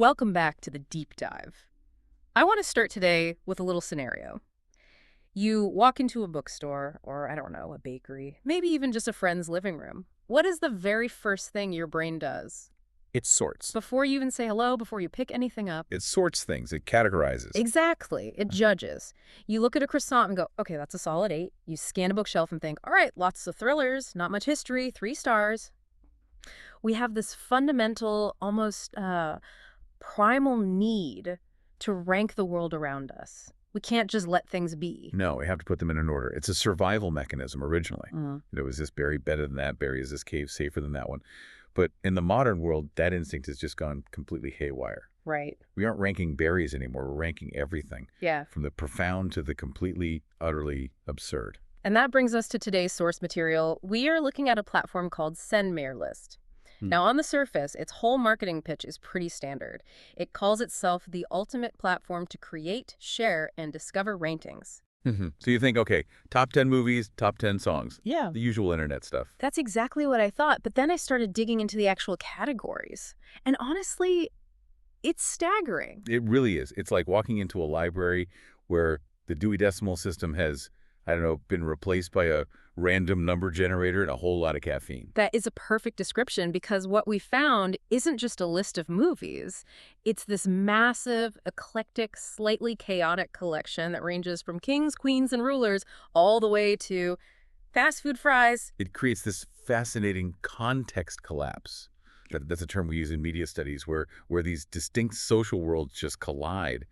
Welcome back to the deep dive. I want to start today with a little scenario. You walk into a bookstore, or I don't know, a bakery, maybe even just a friend's living room. What is the very first thing your brain does? It sorts. Before you even say hello, before you pick anything up? It sorts things. It categorizes. Exactly. It judges. You look at a croissant and go, okay, that's a solid 8. You scan a bookshelf and think, all right, lots of thrillers, not much history, 3 stars. We have this fundamental, almost primal need to rank the world around us. We can't just let things be. No, we have to put them in an order. It's a survival mechanism originally. Mm. Is this berry better than that berry? Is this cave safer than that one? But in the modern world, that instinct has just gone completely haywire. Right. We aren't ranking berries anymore. We're ranking everything. Yeah. From the profound to the completely, utterly absurd. And that brings us to today's source material. We are looking at a platform called SendMailList. Now, on the surface, its whole marketing pitch is pretty standard. It calls itself the ultimate platform to create, share, and discover rankings. So you think, okay, top 10 movies, top 10 songs. Yeah. The usual internet stuff. That's exactly what I thought, but then I started digging into the actual categories. And honestly, it's staggering. It really is. It's like walking into a library where the Dewey Decimal System has, I don't know, been replaced by a random number generator and a whole lot of caffeine. That is a perfect description because what we found isn't just a list of movies. It's this massive, eclectic, slightly chaotic collection that ranges from kings, queens, and rulers all the way to fast food fries. It creates this fascinating context collapse. That's a term we use in media studies where these distinct social worlds just collide.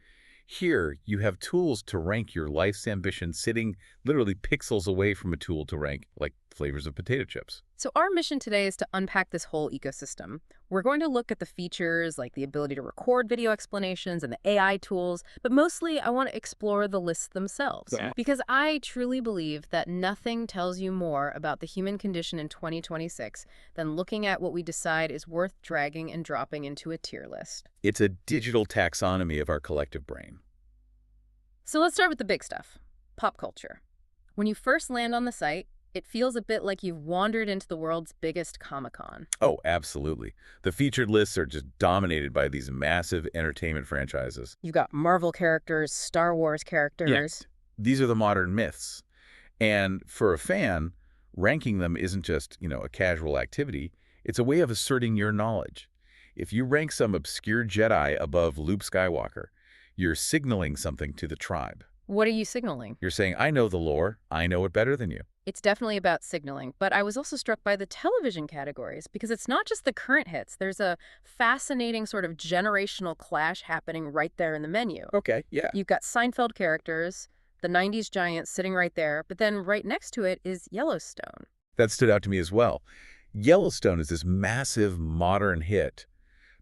Here, you have tools to rank your life's ambition sitting literally pixels away from a tool to rank, like flavors of potato chips. So our mission today is to unpack this whole ecosystem. We're going to look at the features like the ability to record video explanations and the AI tools, but mostly I want to explore the lists themselves. Yeah. Because I truly believe that nothing tells you more about the human condition in 2026 than looking at what we decide is worth dragging and dropping into a tier list. It's a digital taxonomy of our collective brain. So let's start with the big stuff, pop culture. When you first land on the site, it feels a bit like you've wandered into the world's biggest Comic-Con. Oh, absolutely. The featured lists are just dominated by these massive entertainment franchises. You've got Marvel characters, Star Wars characters. Yes. These are the modern myths. And for a fan, ranking them isn't just, a casual activity. It's a way of asserting your knowledge. If you rank some obscure Jedi above Luke Skywalker, you're signaling something to the tribe. What are you signaling? You're saying, I know the lore. I know it better than you. It's definitely about signaling, but I was also struck by the television categories because it's not just the current hits. There's a fascinating sort of generational clash happening right there in the menu. Okay, yeah. You've got Seinfeld characters, the 90s giant sitting right there, but then right next to it is Yellowstone. That stood out to me as well. Yellowstone is this massive modern hit,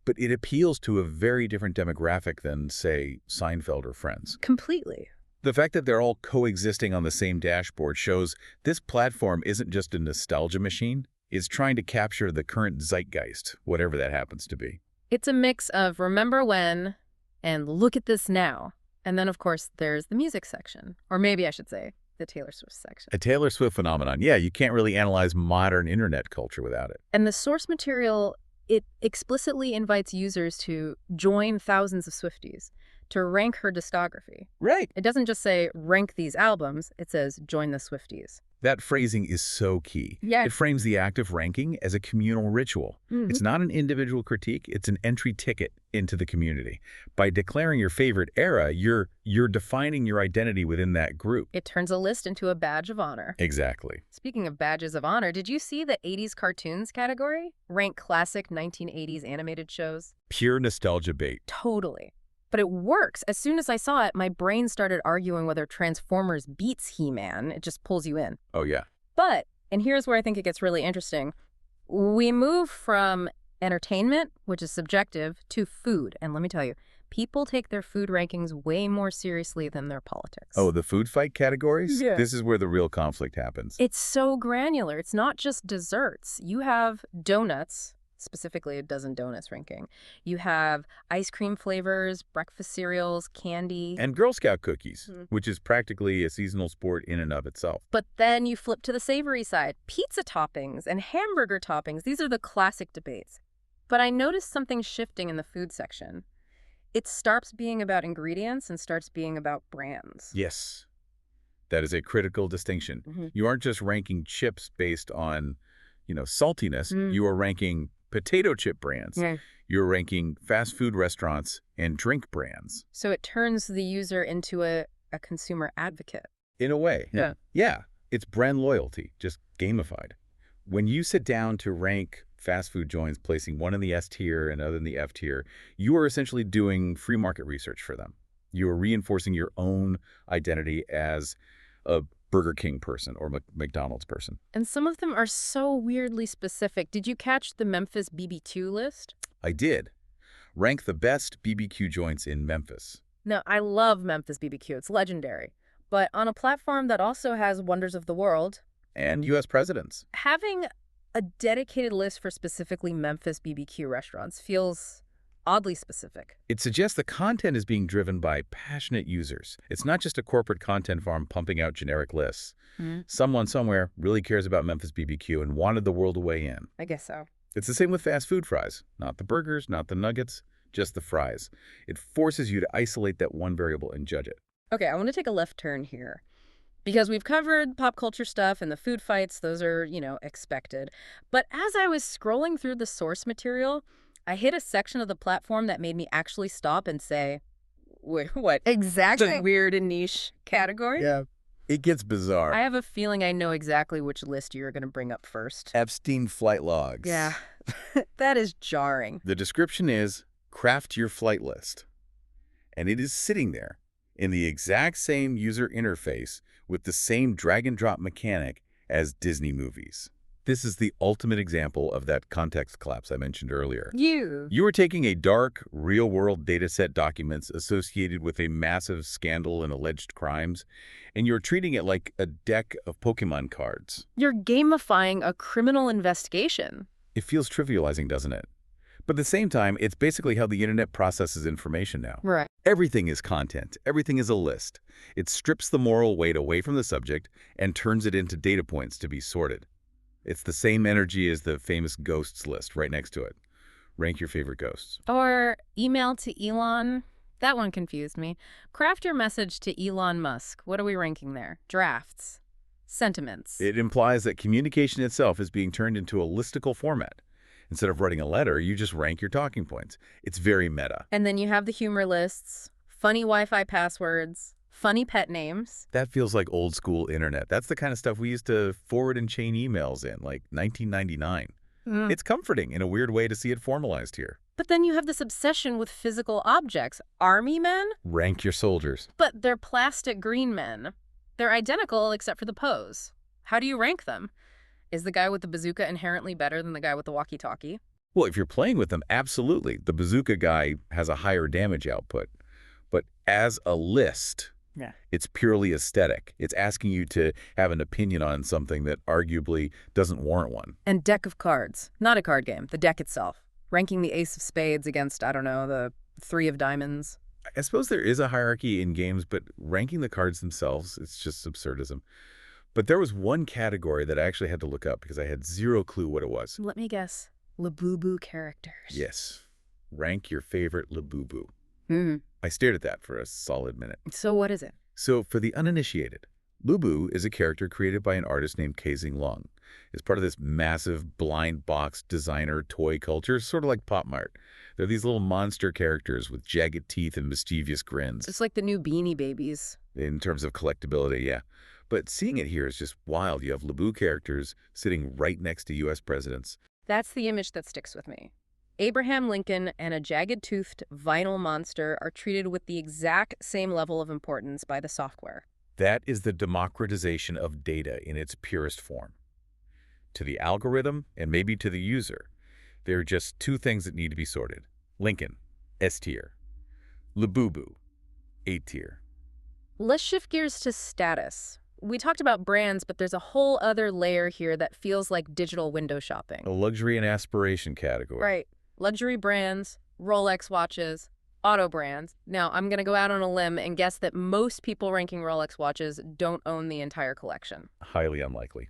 but it appeals to a very different demographic than, say, Seinfeld or Friends. Completely. The fact that they're all coexisting on the same dashboard shows this platform isn't just a nostalgia machine. It's trying to capture the current zeitgeist, whatever that happens to be. It's a mix of remember when and look at this now. And then, of course, there's the music section. Or maybe I should say the Taylor Swift section. A Taylor Swift phenomenon. Yeah, you can't really analyze modern internet culture without it. And the source material, it explicitly invites users to join thousands of Swifties, to rank her discography. Right. It doesn't just say rank these albums, it says join the Swifties. That phrasing is so key. Yeah. It frames the act of ranking as a communal ritual. It's not an individual critique, it's an entry ticket into the community. By declaring your favorite era, you're defining your identity within that group. It turns a list into a badge of honor. Exactly. Speaking of badges of honor, did you see the 80s cartoons category? Rank classic 1980s animated shows? Pure nostalgia bait. Totally. But it works. As soon as I saw it, my brain started arguing whether Transformers beats He-Man. It just pulls you in. Oh, yeah. But, and here's where I think it gets really interesting, we move from entertainment, which is subjective, to food. And let me tell you, people take their food rankings way more seriously than their politics. Oh, the food fight categories? Yeah. This is where the real conflict happens. It's so granular. It's not just desserts. You have donuts, specifically a dozen donuts ranking. You have ice cream flavors, breakfast cereals, candy. And Girl Scout cookies, which is practically a seasonal sport in and of itself. But then you flip to the savory side. Pizza toppings and hamburger toppings. These are the classic debates. But I noticed something shifting in the food section. It stops being about ingredients and starts being about brands. Yes, that is a critical distinction. Hmm. You aren't just ranking chips based on, saltiness. Mm. You are ranking potato chip brands. Yeah. You're ranking fast food restaurants and drink brands. So it turns the user into a consumer advocate. In a way. Yeah. Yeah, it's brand loyalty, just gamified. When you sit down to rank fast food joints, placing one in the S tier and other in the F tier, you are essentially doing free market research for them. You are reinforcing your own identity as a Burger King person or McDonald's person. And some of them are so weirdly specific. Did you catch the Memphis BB2 list? I did. Rank the best BBQ joints in Memphis. Now, I love Memphis BBQ. It's legendary. But on a platform that also has Wonders of the World, And U.S. presidents. having a dedicated list for specifically Memphis BBQ restaurants feels oddly specific. It suggests the content is being driven by passionate users. It's not just a corporate content farm pumping out generic lists. Someone somewhere really cares about Memphis BBQ and wanted the world to weigh in. I guess so. It's the same with fast food fries. Not the burgers, not the nuggets, just the fries. It forces you to isolate that one variable and judge it. Okay, I want to take a left turn here. Because we've covered pop culture stuff and the food fights, those are, expected. But as I was scrolling through the source material, I hit a section of the platform that made me actually stop and say, wait, what? Exactly. The weird and niche category? Yeah. It gets bizarre. I have a feeling I know exactly which list you're going to bring up first. Epstein flight logs. Yeah, that is jarring. The description is, craft your flight list. And it is sitting there in the exact same user interface with the same drag-and-drop mechanic as Disney movies. This is the ultimate example of that context collapse I mentioned earlier. You are taking a dark, real-world dataset documents associated with a massive scandal and alleged crimes, and you're treating it like a deck of Pokemon cards. You're gamifying a criminal investigation. It feels trivializing, doesn't it? But at the same time, it's basically how the internet processes information now. Right. Everything is content. Everything is a list. It strips the moral weight away from the subject and turns it into data points to be sorted. It's the same energy as the famous ghosts list right next to it. Rank your favorite ghosts. Or email to Elon. That one confused me. Craft your message to Elon Musk. What are we ranking there? Drafts. Sentiments. It implies that communication itself is being turned into a listicle format. Instead of writing a letter, you just rank your talking points. It's very meta. And then you have the humor lists, funny Wi-Fi passwords, funny pet names. That feels like old school internet. That's the kind of stuff we used to forward and chain emails in, like 1999. It's comforting in a weird way to see it formalized here. But then you have this obsession with physical objects. Army men? Rank your soldiers. But they're plastic green men. They're identical except for the pose. How do you rank them? Is the guy with the bazooka inherently better than the guy with the walkie-talkie? Well, if you're playing with them, absolutely. The bazooka guy has a higher damage output. But as a list, it's purely aesthetic. It's asking you to have an opinion on something that arguably doesn't warrant one. And deck of cards. Not a card game, the deck itself. Ranking the ace of spades against, I don't know, the three of diamonds. I suppose there is a hierarchy in games, but ranking the cards themselves, it's just absurdism. But there was one category that I actually had to look up because I had zero clue what it was. Let me guess. Labubu characters. Yes. Rank your favorite Labubu. Hmm. I stared at that for a solid minute. So what is it? So for the uninitiated, Lubu is a character created by an artist named Kaising Long. It's part of this massive blind box designer toy culture, sort of like Pop Mart. They're these little monster characters with jagged teeth and mischievous grins. It's like the new Beanie Babies. In terms of collectability, yeah. But seeing it here is just wild. You have Lubu characters sitting right next to U.S. presidents. That's the image that sticks with me. Abraham Lincoln and a jagged-toothed vinyl monster are treated with the exact same level of importance by the software. That is the democratization of data in its purest form. To the algorithm and maybe to the user, there are just two things that need to be sorted. Lincoln, S tier. Labubu, A tier. Let's shift gears to status. We talked about brands, but there's a whole other layer here that feels like digital window shopping. A luxury and aspiration category. Right. Luxury brands, Rolex watches, auto brands. Now, I'm going to go out on a limb and guess that most people ranking Rolex watches don't own the entire collection. Highly unlikely.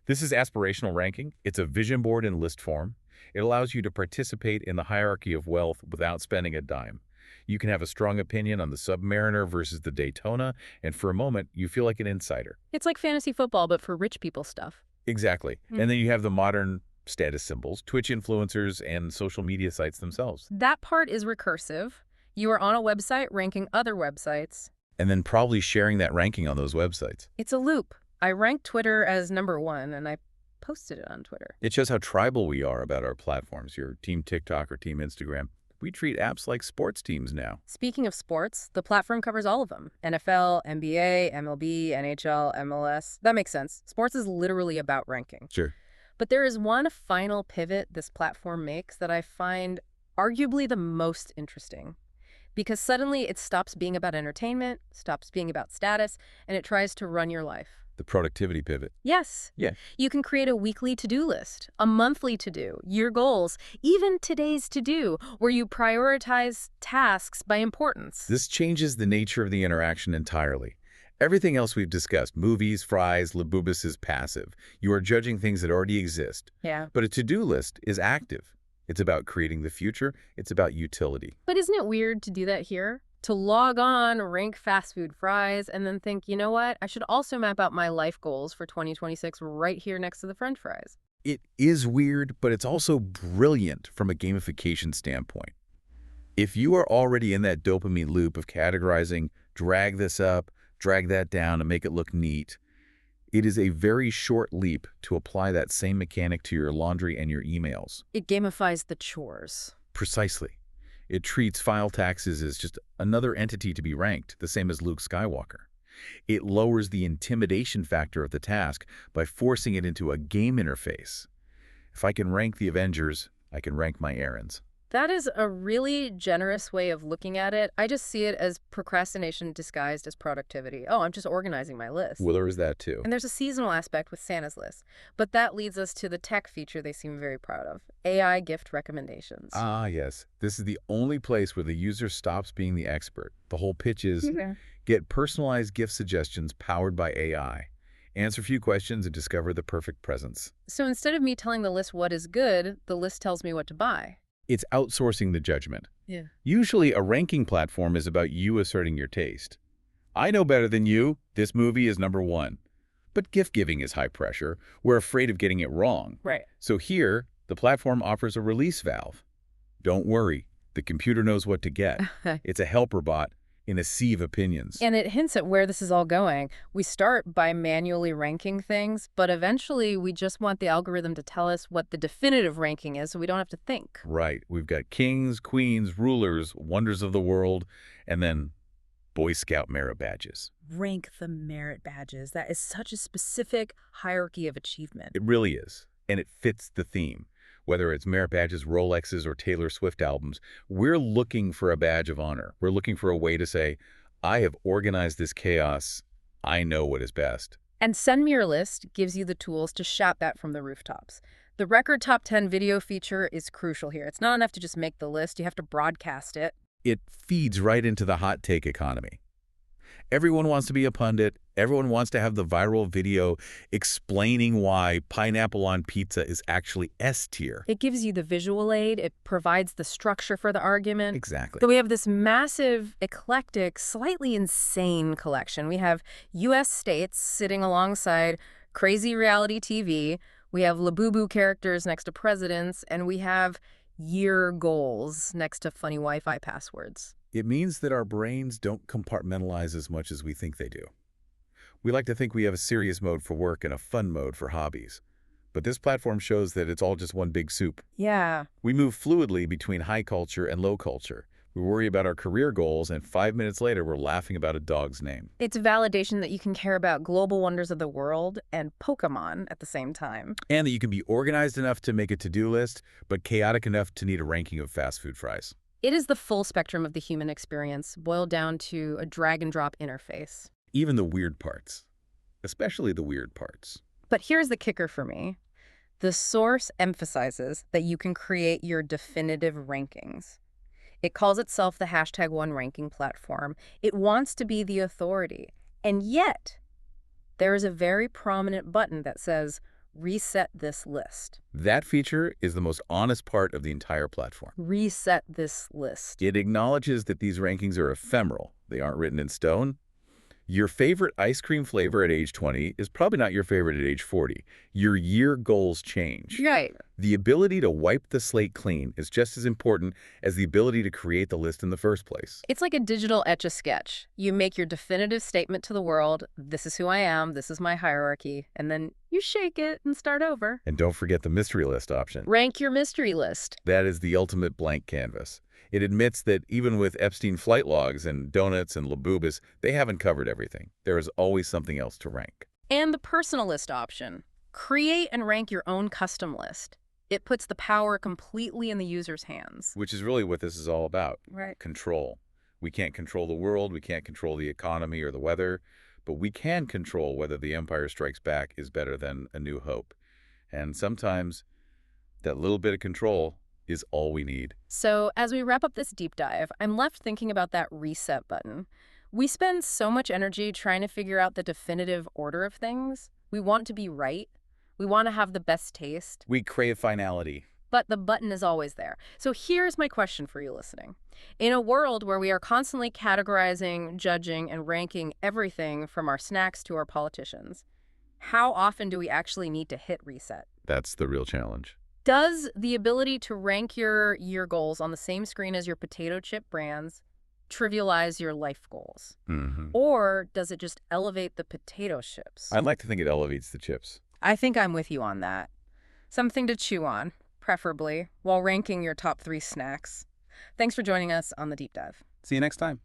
This is aspirational ranking. It's a vision board in list form. It allows you to participate in the hierarchy of wealth without spending a dime. You can have a strong opinion on the Submariner versus the Daytona, and for a moment, you feel like an insider. It's like fantasy football, but for rich people stuff. Exactly. And then you have the modern status symbols, Twitch influencers, and social media sites themselves. That part is recursive. You are on a website ranking other websites. And then probably sharing that ranking on those websites. It's a loop. I ranked Twitter as #1, and I posted it on Twitter. It shows how tribal we are about our platforms, your Team TikTok or Team Instagram. We treat apps like sports teams now. Speaking of sports, the platform covers all of them. NFL, NBA, MLB, NHL, MLS. That makes sense. Sports is literally about ranking. Sure. But there is one final pivot this platform makes that I find arguably the most interesting. Because suddenly it stops being about entertainment, stops being about status, and it tries to run your life. The productivity pivot. Yes. Yeah. You can create a weekly to-do list, a monthly to-do, your goals, even today's to-do, where you prioritize tasks by importance. This changes the nature of the interaction entirely. Everything else we've discussed, movies, fries, Labubus, is passive. You are judging things that already exist. Yeah. But a to-do list is active. It's about creating the future. It's about utility. But isn't it weird to do that here? To log on, rank fast food fries, and then think, you know what? I should also map out my life goals for 2026 right here next to the French fries. It is weird, but it's also brilliant from a gamification standpoint. If you are already in that dopamine loop of categorizing, drag this up, drag that down, and make it look neat, it is a very short leap to apply that same mechanic to your laundry and your emails. It gamifies the chores. Precisely. It treats file taxes as just another entity to be ranked, the same as Luke Skywalker. It lowers the intimidation factor of the task by forcing it into a game interface. If I can rank the Avengers, I can rank my errands. That is a really generous way of looking at it. I just see it as procrastination disguised as productivity. Oh, I'm just organizing my list. Well, there is that too. And there's a seasonal aspect with Santa's list. But that leads us to the tech feature they seem very proud of, AI gift recommendations. Ah, yes. This is the only place where the user stops being the expert. The whole pitch is get personalized gift suggestions powered by AI. Answer a few questions and discover the perfect presents. So instead of me telling the list what is good, the list tells me what to buy. It's outsourcing the judgment. Yeah. Usually, a ranking platform is about you asserting your taste. I know better than you. This movie is #1. But gift giving is high pressure. We're afraid of getting it wrong. Right. So here, the platform offers a release valve. Don't worry. The computer knows what to get. It's a helper bot in a sea of opinions. And it hints at where this is all going. We start by manually ranking things, but eventually we just want the algorithm to tell us what the definitive ranking is so we don't have to think. Right. We've got kings, queens, rulers, wonders of the world, and then Boy Scout merit badges. Rank the merit badges. That is such a specific hierarchy of achievement. It really is. And it fits the theme. Whether it's merit badges, Rolexes, or Taylor Swift albums, we're looking for a badge of honor. We're looking for a way to say, I have organized this chaos. I know what is best. And Send Me Your List gives you the tools to shout that from the rooftops. The record top 10 video feature is crucial here. It's not enough to just make the list. You have to broadcast it. It feeds right into the hot take economy. Everyone wants to be a pundit. Everyone wants to have the viral video explaining why pineapple on pizza is actually S tier. It gives you the visual aid. It provides the structure for the argument. Exactly. So we have this massive, eclectic, slightly insane collection. We have U.S. states sitting alongside crazy reality TV. We have Labubu characters next to presidents. And we have year goals next to funny Wi-Fi passwords. It means that our brains don't compartmentalize as much as we think they do. We like to think we have a serious mode for work and a fun mode for hobbies. But this platform shows that it's all just one big soup. Yeah. We move fluidly between high culture and low culture. We worry about our career goals, and 5 minutes later, we're laughing about a dog's name. It's validation that you can care about global wonders of the world and Pokemon at the same time. And that you can be organized enough to make a to-do list, but chaotic enough to need a ranking of fast food fries. It is the full spectrum of the human experience, boiled down to a drag-and-drop interface. Even the weird parts. Especially the weird parts. But here's the kicker for me. The source emphasizes that you can create your definitive rankings. It calls itself the #1 ranking platform. It wants to be the authority. And yet, there is a very prominent button that says, reset this list. That feature is the most honest part of the entire platform. Reset this list. It acknowledges that these rankings are ephemeral. They aren't written in stone. Your favorite ice cream flavor at age 20 is probably not your favorite at age 40. Your year goals change. Right. The ability to wipe the slate clean is just as important as the ability to create the list in the first place. It's like a digital Etch-a-Sketch. You make your definitive statement to the world, this is who I am, this is my hierarchy, and then you shake it and start over. And don't forget the mystery list option. Rank your mystery list. That is the ultimate blank canvas. It admits that even with Epstein flight logs and donuts and labubas, they haven't covered everything. There is always something else to rank. And the personal list option. Create and rank your own custom list. It puts the power completely in the user's hands. Which is really what this is all about. Right. Control. We can't control the world, we can't control the economy or the weather, but we can control whether The Empire Strikes Back is better than A New Hope. And sometimes that little bit of control is all we need. So as we wrap up this deep dive, I'm left thinking about that reset button. We spend so much energy trying to figure out the definitive order of things. We want to be right. We want to have the best taste. We crave finality. But the button is always there. So here's my question for you listening. In a world where we are constantly categorizing, judging, and ranking everything from our snacks to our politicians, how often do we actually need to hit reset? That's the real challenge. Does the ability to rank your year goals on the same screen as your potato chip brands trivialize your life goals? Or does it just elevate the potato chips? I'd like to think it elevates the chips. I think I'm with you on that. Something to chew on, preferably, while ranking your top 3 snacks. Thanks for joining us on The Deep Dive. See you next time.